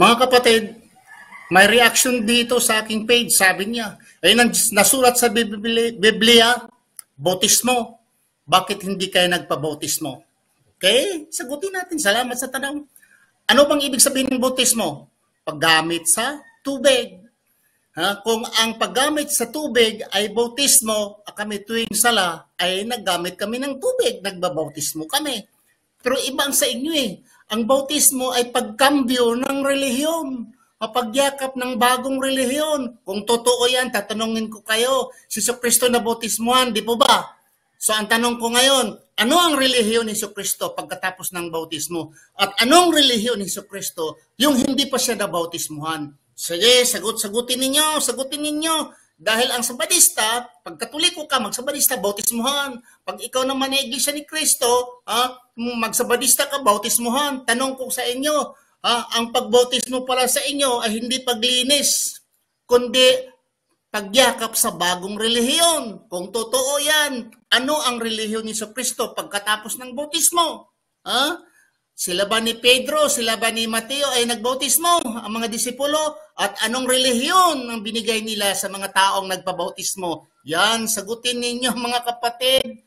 Mga kapatid, may reaction dito sa aking page. Sabi niya, ay nasulat sa Biblia, bautismo. Bakit hindi kayo nagpabautismo? Okay? Sagutin natin. Salamat sa tanong. Ano bang ibig sabihin ng bautismo? Paggamit sa tubig. Kung ang paggamit sa tubig ay bautismo, kami tuwing sala ay naggamit kami ng tubig, nagbabautismo kami. Pero iba ang sa inyo eh. Ang bautismo ay pagkambyo ng relihiyon, mapagyakap ng bagong relihiyon. Kung totoo yan, tatanungin ko kayo, si Jesucristo na bautismuhan, di po ba? So ang tanong ko ngayon, ano ang relihiyon ni Jesucristo pagkatapos ng bautismo? At anong relihiyon ni Jesucristo yung hindi pa siya nabautismuhan? Sige, sagutin ninyo. Dahil ang sabadista, pag katoliko ka, magsabadista, bautismuhan. Pag ikaw naman ay iglesia ni Kristo, magsabadista ka, bautismuhan. Tanong ko sa inyo, ang pagbautismo pala sa inyo ay hindi paglinis, kundi pagyakap sa bagong relihiyon. Kung totoo yan, ano ang relihiyon ni Jesucristo pagkatapos ng bautismo? Sila ba ni Pedro, sila ba ni Mateo ay nagbautismo, ang mga disipulo? At anong relihiyon ang binigay nila sa mga taong nagpabautismo? Yan, sagutin ninyo mga kapatid.